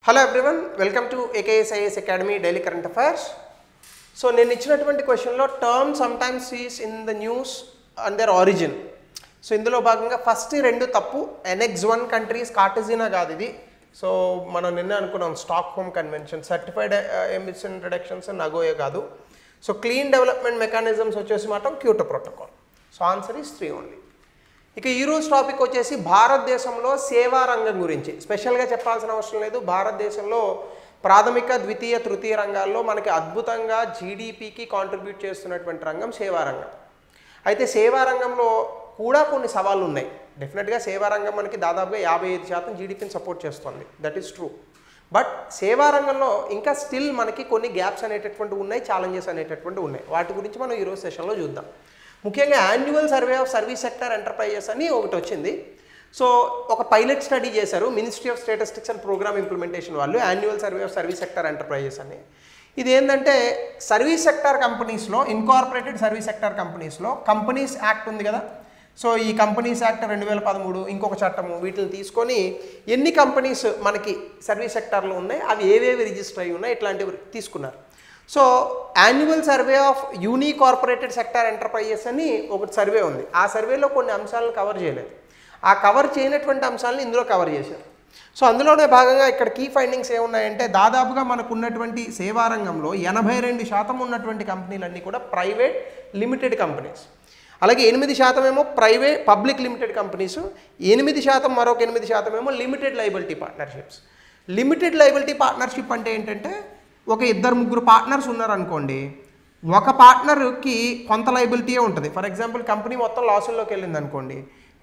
Hello everyone, welcome to AKSIS Academy Daily Current Affairs. So, నేను ఇచ్చినటువంటి క్వశ్చన్లో term sometimes is in the news and their origin. So ఇందులో భాగంగా first రెండు తప్పు. NX1 కంట్రీస్ కార్టెజినా కాదు ఇది. సో మనం నిన్న అనుకున్నాం Stockholm convention, certified emission reductions నగోయే కాదు. సో క్లీన్ డెవలప్మెంట్ మెకానిజమ్స్ వచ్చేసి మాత్రం Kyoto protocol. So answer is 3 only. ఇక ఈరోజు టాపిక్ వచ్చేసి భారతదేశంలో సేవా రంగం గురించి స్పెషల్గా చెప్పాల్సిన అవసరం లేదు. భారతదేశంలో ప్రాథమిక, ద్వితీయ, తృతీయ రంగాల్లో మనకి అద్భుతంగా జీడిపికి కాంట్రిబ్యూట్ చేస్తున్నటువంటి రంగం సేవా రంగం. అయితే సేవా రంగంలో కూడా కొన్ని సవాళ్ళు ఉన్నాయి. డెఫినెట్గా సేవా రంగం మనకి దాదాపుగా 55% జీడిపిని సపోర్ట్ చేస్తుంది, దట్ ఈస్ ట్రూ. బట్ సేవా రంగంలో ఇంకా స్టిల్ మనకి కొన్ని గ్యాప్స్ అనేటటువంటివి ఉన్నాయి, ఛాలెంజెస్ అనేటటువంటివి ఉన్నాయి. వాటి గురించి మనం ఈరోజు సెషన్లో చూద్దాం. ముఖ్యంగా annual survey of service sector enterprises అని ఒకటి వచ్చింది. సో ఒక పైలట్ స్టడీ చేశారు ministry of statistics and programme implementation వాళ్ళు, annual survey of service sector enterprises అని. ఇది ఏంటంటే సర్వీస్ సెక్టర్ కంపెనీస్లో, ఇన్కార్పొరేటెడ్ సర్వీస్ సెక్టర్ కంపెనీస్లో కంపెనీస్ యాక్ట్ ఉంది కదా. సో ఈ కంపెనీస్ యాక్ట్ 2013 ఇంకొక చట్టము, వీటిని తీసుకొని ఎన్ని కంపెనీస్ మనకి సర్వీస్ సెక్టర్లో ఉన్నాయి, అవి ఏవేవి రిజిస్టర్ అయ్యి ఉన్నాయి, ఇట్లాంటివి తీసుకున్నారు. So annual survey of unique కార్పొరేటెడ్ sector enterprises అని ఒకటి సర్వే ఉంది. ఆ సర్వేలో కొన్ని అంశాలను కవర్ చేయలేదు. ఆ కవర్ చేయనటువంటి అంశాలను ఇందులో కవర్ చేశారు. సో అందులోనే భాగంగా ఇక్కడ కీ ఫైండింగ్స్ ఏమున్నాయంటే దాదాపుగా మనకు ఉన్నటువంటి సేవా రంగంలో 82% ఉన్నటువంటి కంపెనీలన్నీ కూడా ప్రైవేట్ లిమిటెడ్ కంపెనీస్. అలాగే 8% ఏమో ప్రైవేట్ పబ్లిక్ లిమిటెడ్ కంపెనీస్, 8% మరొక 8% ఏమో limited liability partnerships. Limited liability partnership అంటే ఏంటంటే ఒక 2-3 పార్ట్నర్స్ ఉన్నారనుకోండి, ఒక పార్ట్నర్కి కొంత లయబిలిటీయే ఉంటుంది. ఫర్ ఎగ్జాంపుల్ కంపెనీ మొత్తం లాసుల్లోకి వెళ్ళింది అనుకోండి,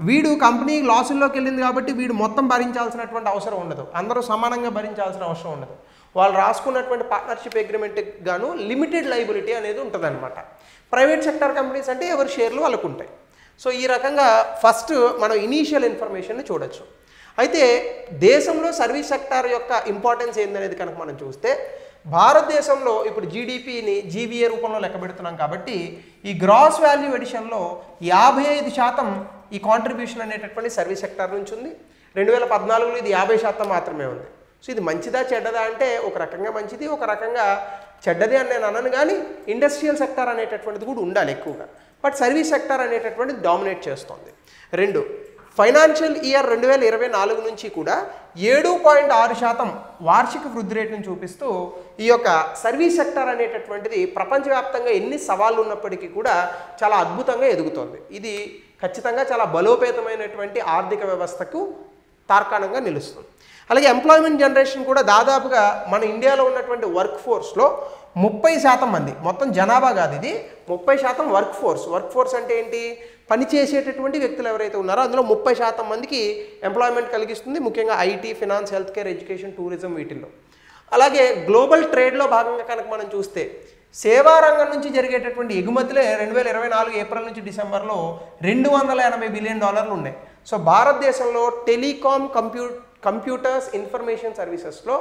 వీడు కంపెనీ లాసుల్లోకి వెళ్ళింది కాబట్టి వీడు మొత్తం భరించాల్సినటువంటి అవసరం ఉండదు, అందరూ సమానంగా భరించాల్సిన అవసరం ఉండదు. వాళ్ళు రాసుకున్నటువంటి పార్ట్నర్షిప్ అగ్రిమెంట్కి గాను లిమిటెడ్ లయబిలిటీ అనేది ఉంటుంది అనమాట. ప్రైవేట్ సెక్టర్ కంపెనీస్ అంటే ఎవరి షేర్లు వాళ్ళకు ఉంటాయి. సో ఈ రకంగా ఫస్ట్ మనం ఇనీషియల్ ఇన్ఫర్మేషన్ని చూడొచ్చు. అయితే దేశంలో సర్వీస్ సెక్టార్ యొక్క ఇంపార్టెన్స్ ఏందనేది కనుక మనం చూస్తే, భారతదేశంలో ఇప్పుడు జీడిపిని జీవీఏ రూపంలో లెక్క పెడుతున్నాం కాబట్టి ఈ గ్రాస్ వాల్యూ ఎడిషన్లో 55% ఈ కాంట్రిబ్యూషన్ అనేటటువంటి సర్వీస్ సెక్టార్ నుంచి ఉంది. 2014లో ఇది 50% మాత్రమే ఉంది. సో ఇది మంచిదా చెడ్డదా అంటే ఒక రకంగా మంచిది, ఒక రకంగా చెడ్డది అని నేను అనను. కానీ ఇండస్ట్రియల్ సెక్టార్ అనేటటువంటిది కూడా ఉండాలి ఎక్కువగా. బట్ సర్వీస్ సెక్టార్ అనేటటువంటిది డామినేట్ చేస్తుంది. 2, ఫైనాన్షియల్ ఇయర్ 2024 నుంచి కూడా 7.6% వార్షిక వృద్ధి రేటును చూపిస్తూ ఈ యొక్క సర్వీస్ సెక్టర్ అనేటటువంటిది ప్రపంచవ్యాప్తంగా ఎన్ని సవాళ్ళు ఉన్నప్పటికీ కూడా చాలా అద్భుతంగా ఎదుగుతోంది. ఇది ఖచ్చితంగా చాలా బలోపేతమైనటువంటి ఆర్థిక వ్యవస్థకు తార్కాణంగా నిలుస్తుంది. అలాగే ఎంప్లాయ్మెంట్ జనరేషన్ కూడా దాదాపుగా మన ఇండియాలో ఉన్నటువంటి వర్క్ ఫోర్స్లో 30% మంది, మొత్తం జనాభా కాదు ఇది, 30% వర్క్ ఫోర్స్ అంటే ఏంటి, పని చేసేటటువంటి వ్యక్తులు ఎవరైతే ఉన్నారో అందులో 30% మందికి ఎంప్లాయ్మెంట్ కలిగిస్తుంది, ముఖ్యంగా IT, finance, health care, education, tourism వీటిల్లో. అలాగే గ్లోబల్ ట్రేడ్లో భాగంగా కనుక మనం చూస్తే సేవా రంగం నుంచి జరిగేటటువంటి ఎగుమతులే 2024 ఏప్రిల్ నుంచి డిసెంబర్లో $280 బిలియన్ ఉన్నాయి. సో భారతదేశంలో టెలికాం, కంప్యూటర్స్, ఇన్ఫర్మేషన్ సర్వీసెస్లో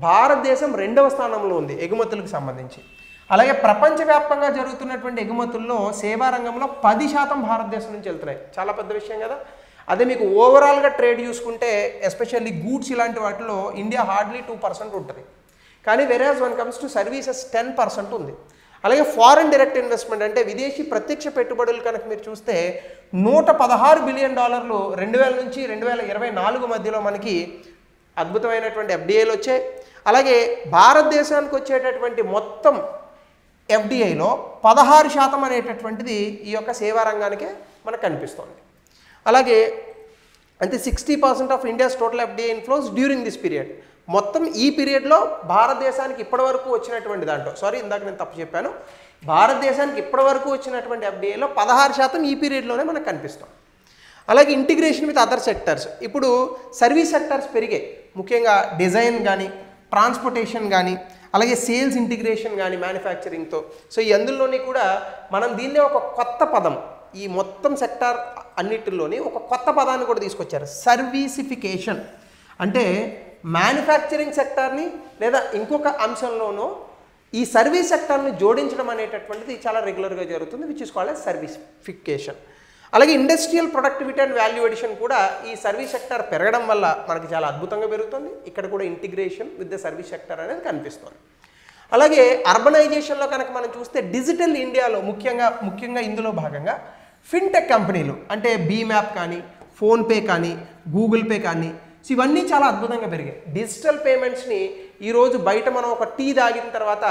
భారతదేశం 2వ స్థానంలో ఉంది ఎగుమతులకు సంబంధించి. అలాగే ప్రపంచవ్యాప్తంగా జరుగుతున్నటువంటి ఎగుమతుల్లో సేవా రంగంలో 10% భారతదేశం నుంచి వెళ్తున్నాయి. చాలా పెద్ద విషయం కదా. అదే మీకు ఓవరాల్గా ట్రేడ్ చూసుకుంటే ఎస్పెషల్లీ గూడ్స్ ఇలాంటి వాటిలో ఇండియా హార్డ్లీ 2% ఉంటుంది. కానీ వెరాజ్ వన్ కమ్స్ టు సర్వీసెస్ 10% ఉంది. అలాగే ఫారెన్ డైరెక్ట్ ఇన్వెస్ట్మెంట్ అంటే విదేశీ ప్రత్యక్ష పెట్టుబడులు కనుక మీరు చూస్తే $116 బిలియన్ 2000 నుంచి 2024 మధ్యలో మనకి అద్భుతమైనటువంటి FDIలు వచ్చాయి. అలాగే భారతదేశానికి వచ్చేటటువంటి మొత్తం FDIలో 16% అనేటటువంటిది ఈ యొక్క సేవా రంగానికే మనకు కనిపిస్తుంది. అలాగే అంటే 60% of India's total FDI inflows during this period. మొత్తం ఈ పీరియడ్లో భారతదేశానికి ఇప్పటివరకు వచ్చినటువంటి దాంట్లో, ఇందాక నేను తప్పు చెప్పాను, భారతదేశానికి ఇప్పటివరకు వచ్చినటువంటి FDIలో 16% ఈ పీరియడ్లోనే మనకు కనిపిస్తుంది. అలాగే ఇంటిగ్రేషన్ విత్ అదర్ సెక్టర్స్, ఇప్పుడు సర్వీస్ సెక్టర్స్ పెరిగాయి, ముఖ్యంగా డిజైన్ కానీ, ట్రాన్స్పోర్టేషన్ కానీ, అలాగే సేల్స్ ఇంటిగ్రేషన్ కానీ మ్యానుఫ్యాక్చరింగ్తో. సో ఈ అందులోని కూడా మనం దీన్నే ఒక కొత్త పదం, ఈ మొత్తం సెక్టార్ అన్నిటిలోని ఒక కొత్త పదాన్ని కూడా తీసుకొచ్చారు, సర్వీసిఫికేషన్. అంటే మ్యానుఫ్యాక్చరింగ్ సెక్టార్ని లేదా ఇంకొక అంశంలోనూ ఈ సర్వీస్ సెక్టార్ని జోడించడం అనేటటువంటిది చాలా రెగ్యులర్గా జరుగుతుంది, which is called as servicification. అలాగే industrial productivity and value addition కూడా ఈ సర్వీస్ సెక్టర్ పెరగడం వల్ల మనకి చాలా అద్భుతంగా పెరుగుతుంది. ఇక్కడ కూడా integration with the service sector అనేది కనిపిస్తుంది. అలాగే అర్బనైజేషన్లో కనుక మనం చూస్తే డిజిటల్ ఇండియాలో ముఖ్యంగా ఇందులో భాగంగా ఫిన్టెక్ కంపెనీలు అంటే బీమ్యాప్ కానీ, ఫోన్పే కానీ, గూగుల్ పే కానీ, సో ఇవన్నీ చాలా అద్భుతంగా పెరిగాయి. డిజిటల్ పేమెంట్స్ని ఈరోజు బయట మనం ఒక టీ తాగిన తర్వాత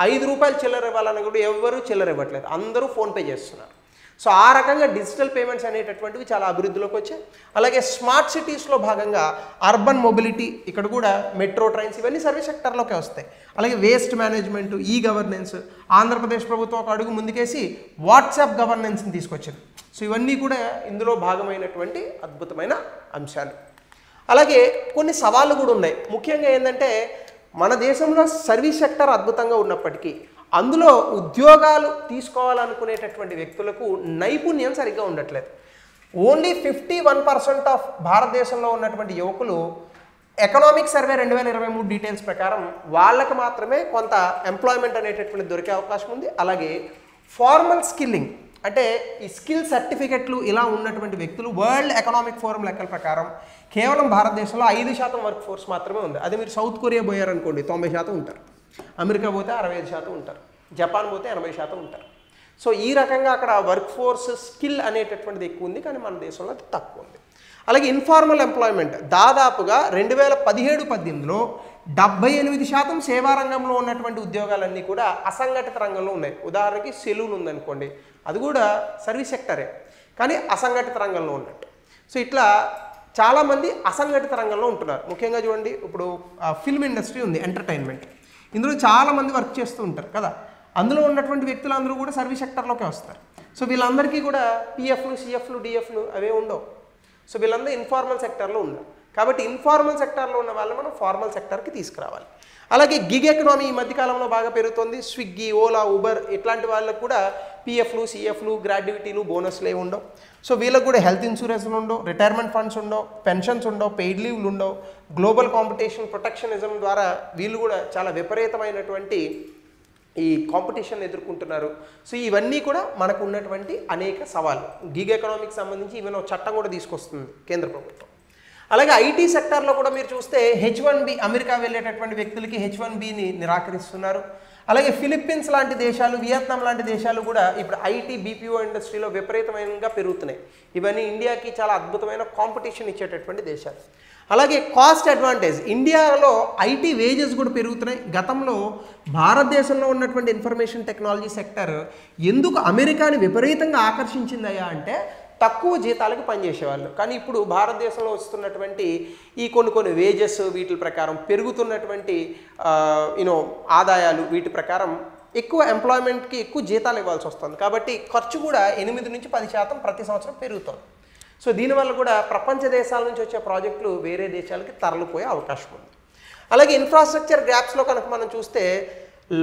5 రూపాయలు చిల్లర ఇవ్వాలని కూడా ఎవ్వరూ చిల్లర ఇవ్వట్లేదు, అందరూ ఫోన్పే చేస్తున్నారు. సో ఆ రకంగా డిజిటల్ పేమెంట్స్ అనేటటువంటివి చాలా అభివృద్ధిలోకి వచ్చాయి. అలాగే స్మార్ట్ సిటీస్లో భాగంగా అర్బన్ మొబిలిటీ, ఇక్కడ కూడా మెట్రో ట్రైన్స్ ఇవన్నీ సర్వీస్ సెక్టర్లోకే వస్తాయి. అలాగే waste management, e governance, Andhra Pradesh ప్రభుత్వం ఒక అడుగు ముందుకేసి వాట్సాప్ గవర్నెన్స్ని తీసుకొచ్చింది. సో ఇవన్నీ కూడా ఇందులో భాగమైనటువంటి అద్భుతమైన అంశాలు. అలాగే కొన్ని సవాళ్ళు కూడా ఉన్నాయి. ముఖ్యంగా ఏంటంటే మన దేశంలో సర్వీస్ సెక్టర్ అద్భుతంగా ఉన్నప్పటికీ అందులో ఉద్యోగాలు తీసుకోవాలనుకునేటటువంటి వ్యక్తులకు నైపుణ్యం సరిగ్గా ఉండట్లేదు. ఓన్లీ 51% ఆఫ్ భారతదేశంలో ఉన్నటువంటి యువకులు ఎకనామిక్ సర్వే 2023 డీటెయిల్స్ ప్రకారం వాళ్ళకి మాత్రమే కొంత ఎంప్లాయ్మెంట్ అనేటటువంటి దొరికే అవకాశం ఉంది. అలాగే ఫార్మల్ స్కిల్లింగ్ అంటే ఈ స్కిల్ సర్టిఫికెట్లు ఇలా ఉన్నటువంటి వ్యక్తులు వరల్డ్ ఎకనామిక్ ఫోరం లెక్కల ప్రకారం కేవలం భారతదేశంలో 5% వర్క్ ఫోర్స్ మాత్రమే ఉంది. అదే మీరు సౌత్ కొరియా పోయారనుకోండి 90% ఉంటారు, అమెరికా పోతే 65% ఉంటారు, జపాన్ పోతే 80% ఉంటారు. సో ఈ రకంగా అక్కడ వర్క్ ఫోర్స్ స్కిల్ అనేటటువంటిది ఎక్కువ ఉంది, కానీ మన దేశంలో అది తక్కువ ఉంది. అలాగే ఇన్ఫార్మల్ ఎంప్లాయ్మెంట్ దాదాపుగా 2017-18లో 78% సేవా రంగంలో ఉన్నటువంటి ఉద్యోగాలన్నీ కూడా అసంఘటిత రంగంలో ఉన్నాయి. ఉదాహరణకి సెలూన్ ఉందనుకోండి, అది కూడా సర్వీస్ సెక్టరే కానీ అసంఘటిత రంగంలో ఉన్నట్టు. సో ఇట్లా చాలామంది అసంఘటిత రంగంలో ఉంటున్నారు. ముఖ్యంగా చూడండి, ఇప్పుడు ఫిల్మ్ ఇండస్ట్రీ ఉంది, ఎంటర్టైన్మెంట్, ఇందులో చాలామంది వర్క్ చేస్తూ ఉంటారు కదా, అందులో ఉన్నటువంటి వ్యక్తులు అందరూ కూడా సర్వీస్ సెక్టర్లోకే వస్తారు. సో వీళ్ళందరికీ కూడా పిఎఫ్లు, సిఎఫ్లు, డిఎఫ్లు అవే ఉండవు. సో వీళ్ళందరూ ఇన్ఫార్మల్ సెక్టర్లో ఉన్నారు. కాబట్టి ఇన్ఫార్మల్ సెక్టర్లో ఉన్న వాళ్ళని మనం ఫార్మల్ సెక్టర్కి తీసుకురావాలి. అలాగే గిగ్ ఎకనామీ ఈ మధ్యకాలంలో బాగా పెరుగుతుంది. స్విగ్గీ, ఓలా, ఊబర్ ఇట్లాంటి వాళ్ళకు కూడా పిఎఫ్లు, సిఎఫ్లు, గ్రాడ్యుయేటీలు, బోనస్లు ఏమి ఉండవు. సో వీళ్ళకు కూడా హెల్త్ ఇన్సూరెన్స్లు ఉండవు, రిటైర్మెంట్ ఫండ్స్ ఉండవు, పెన్షన్స్ ఉండవు, పెయిడ్ లీవ్లు ఉండవు. గ్లోబల్ కాంపిటీషన్ ప్రొటెక్షనిజం ద్వారా వీళ్ళు కూడా చాలా విపరీతమైనటువంటి ఈ కాంపిటీషన్ ఎదుర్కొంటున్నారు. సో ఇవన్నీ కూడా మనకు ఉన్నటువంటి అనేక సవాళ్ళు. గిగ్ ఎకనామీకి సంబంధించి ఈవెన్ ఒక చట్టం కూడా తీసుకొస్తుంది కేంద్ర ప్రభుత్వం. అలాగే ఐటీ సెక్టార్లో కూడా మీరు చూస్తే H1B అమెరికా వెళ్ళేటటువంటి వ్యక్తులకి H1Bని నిరాకరిస్తున్నారు. అలాగే ఫిలిప్పీన్స్ లాంటి దేశాలు, వియత్నాం లాంటి దేశాలు కూడా ఇప్పుడు ఐటీ బీపీఓ ఇండస్ట్రీలో విపరీతమైనగా పెరుగుతున్నాయి. ఇవన్నీ ఇండియాకి చాలా అద్భుతమైన కాంపిటీషన్ ఇచ్చేటటువంటి దేశాలు. అలాగే కాస్ట్ అడ్వాంటేజ్, ఇండియాలో ఐటీ వేజెస్ కూడా పెరుగుతున్నాయి. గతంలో భారతదేశంలో ఉన్నటువంటి ఇన్ఫర్మేషన్ టెక్నాలజీ సెక్టర్ ఎందుకు అమెరికాని విపరీతంగా ఆకర్షించిందయ్యా అంటే తక్కువ జీతాలకు పనిచేసేవాళ్ళు. కానీ ఇప్పుడు భారతదేశంలో వస్తున్నటువంటి ఈ కొన్ని వేజెస్ వీటి ప్రకారం పెరుగుతున్నటువంటి ఆదాయాలు వీటి ప్రకారం ఎక్కువ ఎంప్లాయ్మెంట్కి ఎక్కువ జీతాలు ఇవ్వాల్సి వస్తుంది. కాబట్టి ఖర్చు కూడా 8-10% ప్రతి సంవత్సరం పెరుగుతుంది. సో దీనివల్ల కూడా ప్రపంచ దేశాల నుంచి వచ్చే ప్రాజెక్టులు వేరే దేశాలకి తరలిపోయే అవకాశం ఉంది. అలాగే ఇన్ఫ్రాస్ట్రక్చర్ గ్యాప్స్లో కనుక మనం చూస్తే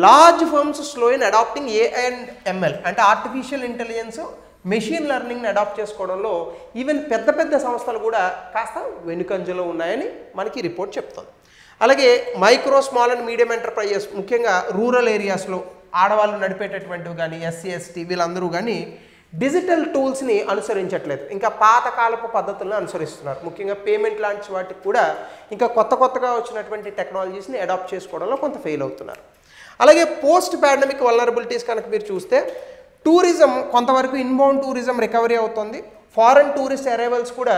large firms slow in adapting AI&ML అంటే ఆర్టిఫిషియల్ ఇంటెలిజెన్స్, మెషిన్ లెర్నింగ్ని అడాప్ట్ చేసుకోవడంలో ఈవెన్ పెద్ద సంస్థలు కూడా కాస్త వెనుకంజలో ఉన్నాయని మనకి రిపోర్ట్ చెప్తుంది. అలాగే micro, small and medium enterprises ముఖ్యంగా రూరల్ ఏరియాస్లో ఆడవాళ్ళు నడిపేటటువంటివి కానీ SC, ST వీళ్ళందరూ కానీ డిజిటల్ టూల్స్ని అనుసరించట్లేదు, ఇంకా పాతకాలపు పద్ధతులను అనుసరిస్తున్నారు. ముఖ్యంగా పేమెంట్ లాంటి వాటికి కూడా ఇంకా కొత్తగా వచ్చినటువంటి టెక్నాలజీస్ని అడాప్ట్ చేసుకోవడంలో కొంత ఫెయిల్ అవుతున్నారు. అలాగే పోస్ట్ పాండమిక్ వల్నరబిలిటీస్ కనుక మీరు చూస్తే టూరిజం కొంతవరకు ఇన్బౌండ్ టూరిజం రికవరీ అవుతుంది. ఫారెన్ టూరిస్ట్ అరైవల్స్ కూడా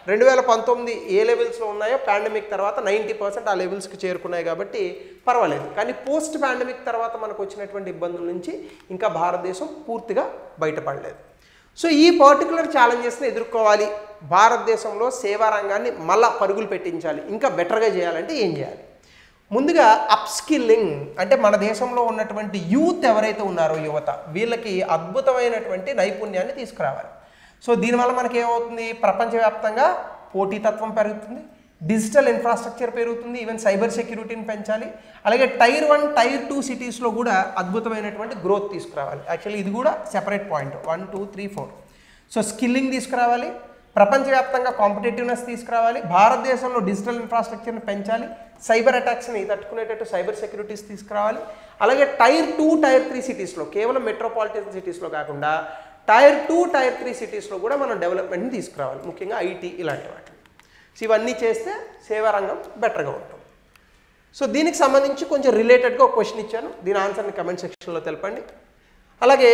2019 ఏ లెవెల్స్లో ఉన్నాయో పాండమిక్ తర్వాత 90% ఆ లెవెల్స్కి చేరుకున్నాయి కాబట్టి పర్వాలేదు. కానీ పోస్ట్ పాండమిక్ తర్వాత మనకు వచ్చినటువంటి ఇబ్బందుల నుంచి ఇంకా భారతదేశం పూర్తిగా బయటపడలేదు. సో ఈ పర్టికులర్ ఛాలెంజెస్ని ఎదుర్కోవాలి, భారతదేశంలో సేవా రంగాన్ని మళ్ళా పరుగులు పెట్టించాలి, ఇంకా బెటర్గా చేయాలంటే ఏం చేయాలి? ముందుగా అప్స్కిల్లింగ్ అంటే మన దేశంలో ఉన్నటువంటి యూత్ ఎవరైతే ఉన్నారో యువత వీళ్ళకి అద్భుతమైనటువంటి నైపుణ్యాన్ని తీసుకురావాలి. సో దీనివల్ల మనకి ఏమవుతుంది, ప్రపంచవ్యాప్తంగా పోటీతత్వం పెరుగుతుంది, డిజిటల్ ఇన్ఫ్రాస్ట్రక్చర్ పెరుగుతుంది, ఈవెన్ సైబర్ సెక్యూరిటీని పెంచాలి. అలాగే Tier 1, Tier 2 సిటీస్లో కూడా అద్భుతమైనటువంటి గ్రోత్ తీసుకురావాలి. యాక్చువల్లీ ఇది కూడా సెపరేట్ పాయింట్ 1, 2, 3, 4. సో స్కిల్లింగ్ తీసుకురావాలి, ప్రపంచవ్యాప్తంగా కాంపిటేటివ్నెస్ తీసుకురావాలి, భారతదేశంలో డిజిటల్ ఇన్ఫ్రాస్ట్రక్చర్ని పెంచాలి, సైబర్ అటాక్స్ని తట్టుకునేటట్టు సైబర్ సెక్యూరిటీస్ తీసుకురావాలి. అలాగే Tier 2, Tier 3 సిటీస్లో కేవలం మెట్రోపాలిటన్ సిటీస్లో కాకుండా టైర్ 2 టైర్ 3 సిటీస్లో కూడా మనం డెవలప్మెంట్ని తీసుకురావాలి, ముఖ్యంగా ఐటీ ఇలాంటి వాటిని. సో ఇవన్నీ చేస్తే సేవా రంగం బెటర్గా ఉంటుంది. సో దీనికి సంబంధించి కొంచెం రిలేటెడ్గా ఒక క్వశ్చన్ ఇచ్చాను, దీని ఆన్సర్ని కమెంట్ సెక్షన్లో తెలపండి. అలాగే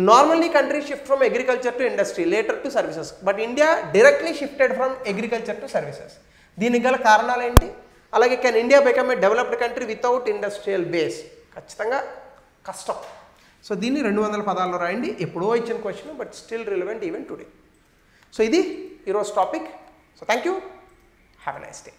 normally country shift from agriculture to industry later to services, but India directly shifted from agriculture to services. దీనికి గల కారణాలు ఏంటి? అలాగే can India become a developed country without industrial base? ఖచ్చితంగా కష్టం. సో దీన్ని 200 పదాల్లో రాయండి. ఎప్పుడో ఇచ్చిన question, but still relevant even today. So ఇది ఈరోజు topic. So thank you, have a nice day.